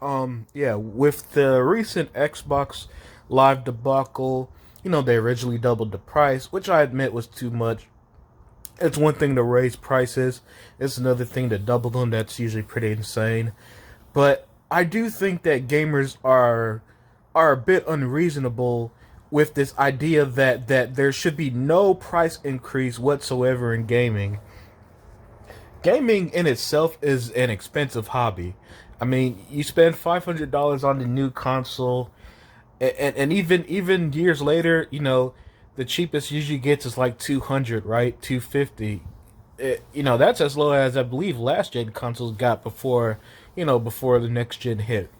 Yeah, with the recent Xbox Live debacle, they originally doubled the price, which I admit was too much. It's one thing to raise prices, it's another thing to double them. That's usually pretty insane. But I do think that gamers are a bit unreasonable with this idea that there should be no price increase whatsoever in gaming. Gaming in itself is an expensive hobby. I mean, you spend $500 on the new console, and even years later, the cheapest usually gets is like 200, right? 250. That's as low as I believe last gen consoles got before the next gen hit.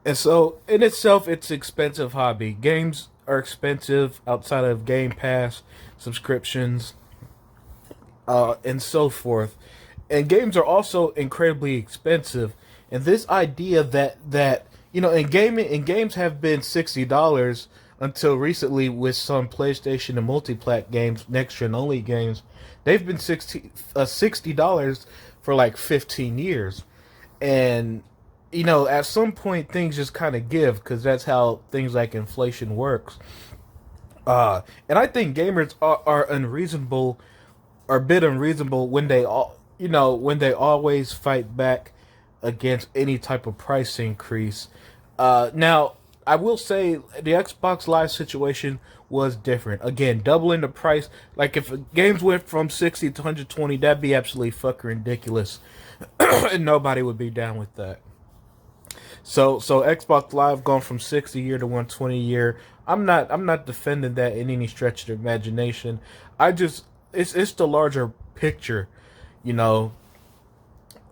And so, in itself, it's an expensive hobby. Games are expensive outside of Game Pass subscriptions, and so forth. And games are also incredibly expensive. And this idea that in games have been $60 until recently with some PlayStation and multiplat games, next gen only games, they've been $60 for like 15 years. And at some point things just kind of give because that's how things like inflation works. And I think gamers are unreasonable, are a bit unreasonable when they always fight back against any type of price increase. Now, I will say the Xbox Live situation was different. Again, doubling the price. Like if games went from 60 to 120, that'd be absolutely fucking ridiculous, and nobody would be down with that. So Xbox Live gone from 60 a year to 120 a year. I'm not defending that in any stretch of the imagination. I just it's the larger picture, you know.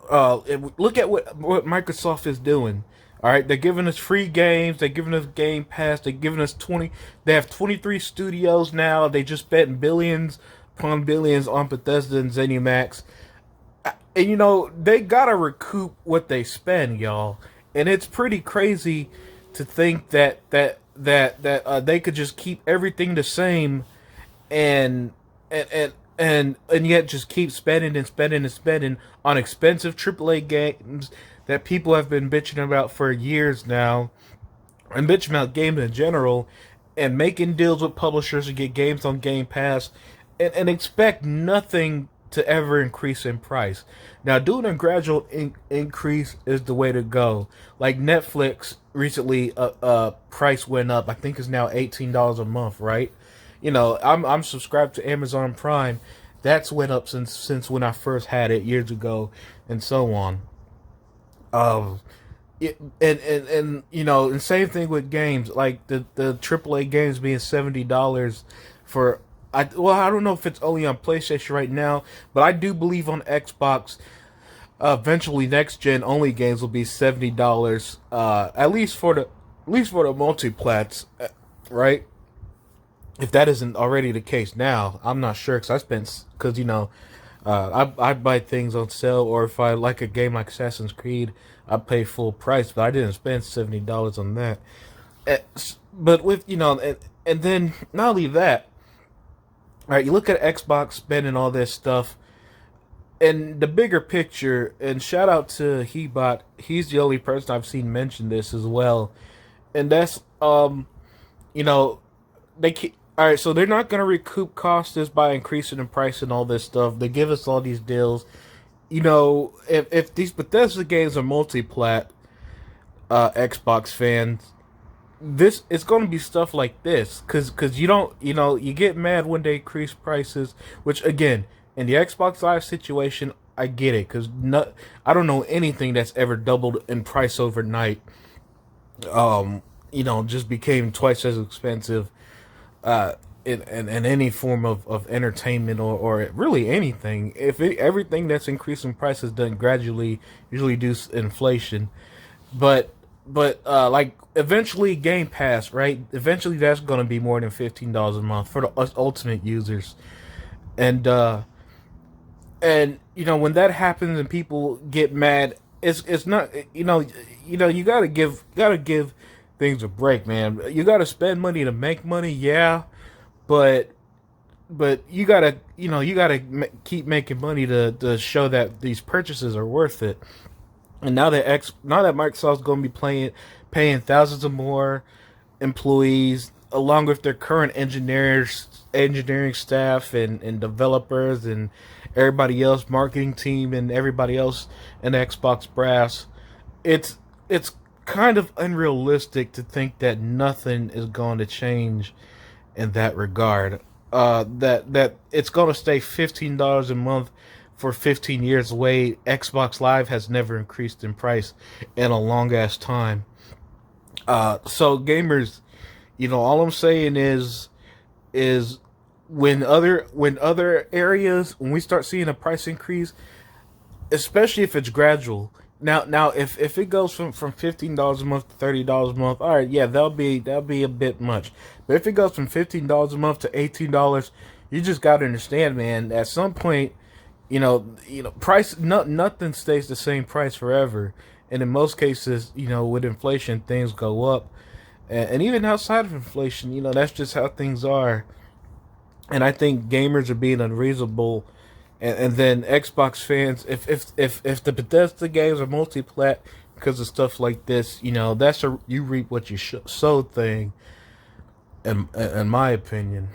Look at what Microsoft is doing. All right, they're giving us free games. They're giving us Game Pass. They're giving us 20. They have 23 studios now. They just spent billions upon billions on Bethesda and ZeniMax. And they gotta recoup what they spend, y'all. And it's pretty crazy to think that they could just keep everything the same and and yet just keep spending and spending and spending on expensive AAA games that people have been bitching about for years now, and bitching about games in general, and making deals with publishers to get games on Game Pass, and expect nothing to ever increase in price. Now, doing a gradual increase is the way to go. Like Netflix recently, price went up. I think it's now $18 a month, right? I'm subscribed to Amazon Prime. That's went up since when I first had it years ago, and so on. Um, and same thing with games like the AAA games being $70 for. I don't know if it's only on PlayStation right now, but I do believe on Xbox. Eventually, next gen only games will be $70. At least for the multiplats, right? If that isn't already the case now, I'm not sure because I buy things on sale, or if I like a game like Assassin's Creed, I pay full price, but I didn't spend $70 on that. But with and then not only that, all right, you look at Xbox spending all this stuff, and the bigger picture. And shout out to Hebot, he's the only person I've seen mention this as well, and that's you know they keep, all right, so they're not going to recoup costs just by increasing the price and all this stuff. They give us all these deals. If these Bethesda games are multi-plat, Xbox fans, this it's going to be stuff like this because you don't you get mad when they increase prices. Which again, in the Xbox Live situation, I get it because I don't know anything that's ever doubled in price overnight. Just became twice as expensive in any form of entertainment or really anything. Everything that's increasing prices done gradually usually due inflation, but like eventually Game Pass, right? Eventually that's gonna be more than $15 a month for the us ultimate users, and when that happens and people get mad, it's not you gotta give things a break, man. You gotta spend money to make money, yeah, but you gotta keep making money to show that these purchases are worth it. And now that Microsoft's going to be paying thousands of more employees along with their current engineering staff and developers and everybody else, marketing team and everybody else in the Xbox brass, it's kind of unrealistic to think that nothing is going to change in that regard. That it's going to stay $15 a month for 15 years away. Xbox Live has never increased in price in a long ass time. So gamers, all I'm saying is when other areas, when we start seeing a price increase, especially if it's gradual. Now, if it goes from $15 a month to $30 a month, all right, yeah, that'll be a bit much. But if it goes from $15 a month to $18, you just got to understand, man. At some point, price, nothing stays the same price forever, and in most cases, with inflation, things go up, and even outside of inflation, that's just how things are. And I think gamers are being unreasonable, and then Xbox fans, if the Bethesda games are multi-plat because of stuff like this, that's a you reap what you sow thing, in my opinion.